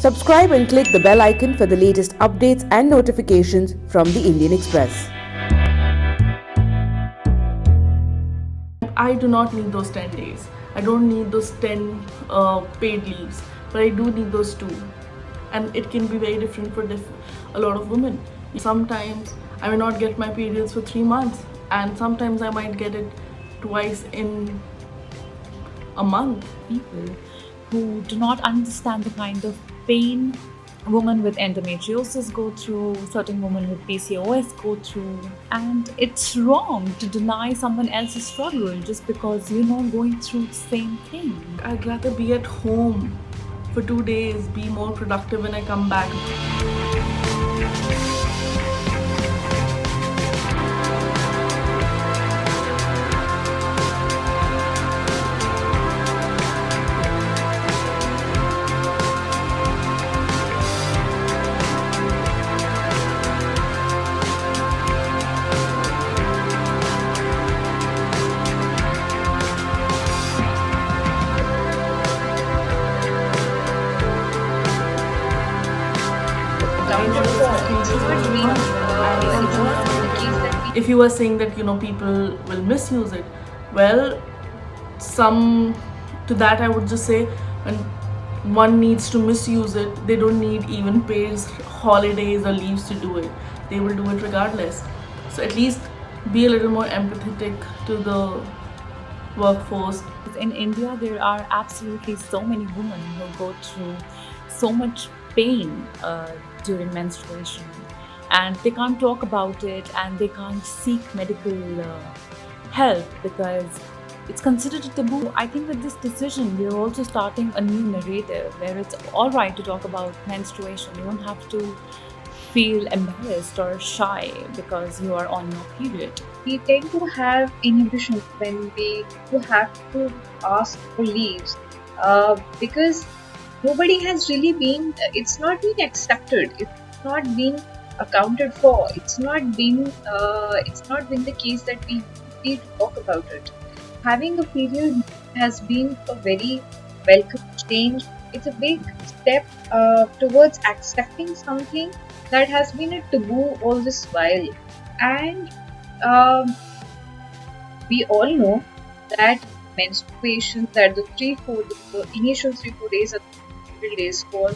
Subscribe and click the bell icon for the latest updates and notifications from the Indian Express. I do not need those 10 days. I don't need those 10 paid leaves, but I do need those 2. And it can be very different for a lot of women. Sometimes I may not get my periods for 3 months, and sometimes I might get it twice in a month. People who do not understand the kind of pain women with endometriosis go through, certain women with PCOS go through, and it's wrong to deny someone else's struggle just because you're not going through the same thing. I'd rather be at home for 2 days, be more productive when I come back. If you were saying that people will misuse it, well, to that I would just say, when one needs to misuse it, they don't need even paid holidays or leaves to do it. They will do it regardless. So at least be a little more empathetic to the workforce. In India, there are absolutely so many women who go through so much pain during menstruation, and they can't talk about it and they can't seek medical help because it's considered a taboo. I think with this decision, we're also starting a new narrative where it's all right to talk about menstruation. You don't have to feel embarrassed or shy because you are on your period. We tend to have inhibition when we have to ask for leaves because nobody has really it's not been accepted, it's not been accounted for, it's not been the case that we need to talk about it. Having a period has been a very welcome change. It's a big step towards accepting something that has been a taboo all this while. And we all know that menstruation, that the initial 3-4 days are the days for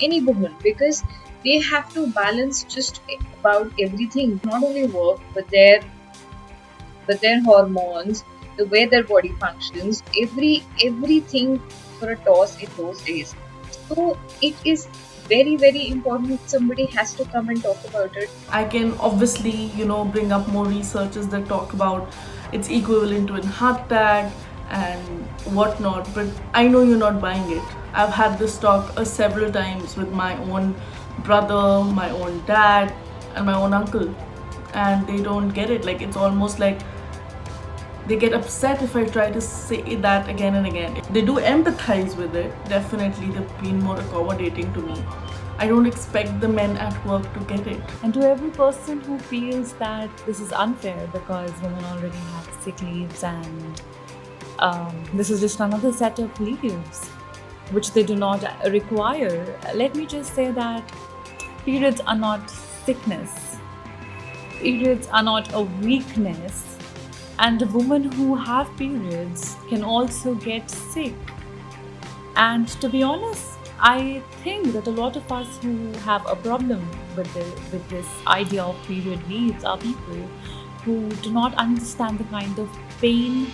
any woman, because they have to balance just about everything, not only work but their hormones, the way their body functions, everything for a toss in those days. So it is very, very important. Somebody has to come and talk about it. I can obviously bring up more researches that talk about it's equivalent to a heart attack and whatnot, but I know you're not buying it. I've had this talk several times with my own brother, my own dad, and my own uncle, and they don't get it. Like, it's almost like they get upset if I try to say that again and again. They do empathize with it, definitely. They've been more accommodating to me. I don't expect the men at work to get it. And to every person who feels that this is unfair because women already have sick leaves and this is just another set of leaves which they do not require, let me just say that periods are not sickness. Periods are not a weakness. And women who have periods can also get sick. And to be honest, I think that a lot of us who have a problem with this idea of period leaves are people who do not understand the kind of pain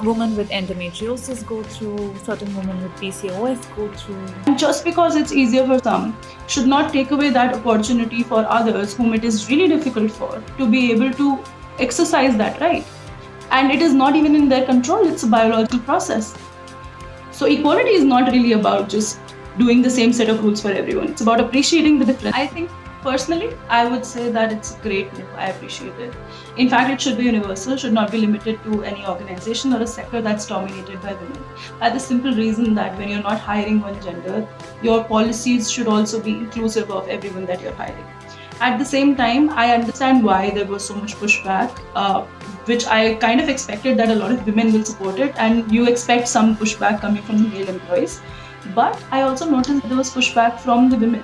women with endometriosis go through, certain women with PCOS go through. And just because it's easier for some should not take away that opportunity for others whom it is really difficult for to be able to exercise that right. And it is not even in their control, it's a biological process. So equality is not really about just doing the same set of rules for everyone. It's about appreciating the difference. I think personally, I would say that it's a great move. I appreciate it. In fact, it should be universal, should not be limited to any organization or a sector that's dominated by women. By the simple reason that when you're not hiring one gender, your policies should also be inclusive of everyone that you're hiring. At the same time, I understand why there was so much pushback, which I kind of expected that a lot of women will support it, and you expect some pushback coming from the male employees. But I also noticed there was pushback from the women.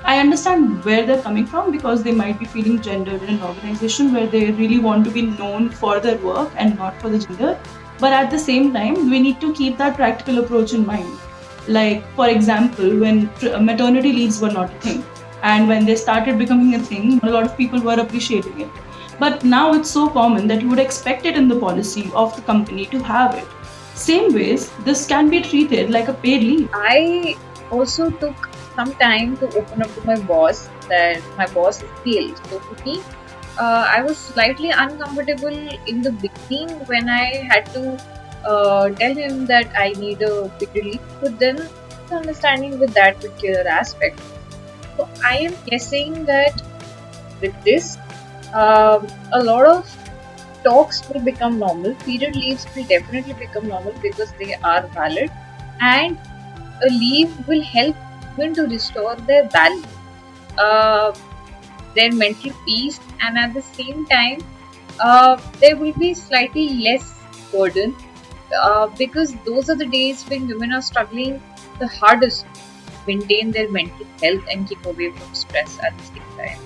I understand where they're coming from because they might be feeling gendered in an organization where they really want to be known for their work and not for the gender. But at the same time, we need to keep that practical approach in mind. Like, for example, when maternity leaves were not a thing, and when they started becoming a thing, a lot of people were appreciating it. But now it's so common that you would expect it in the policy of the company to have it. Same ways, this can be treated like a paid leave. I also took some time to open up to my boss that my boss is male. So to me, I was slightly uncomfortable in the beginning when I had to tell him that I need a big relief. But then the understanding with that particular aspect. So I am guessing that with this, a lot of talks will become normal. Period leaves will definitely become normal because they are valid, and a leave will help women to restore their balance, uh, their mental peace, and at the same time, there will be slightly less burden because those are the days when women are struggling the hardest to maintain their mental health and keep away from stress at the same time.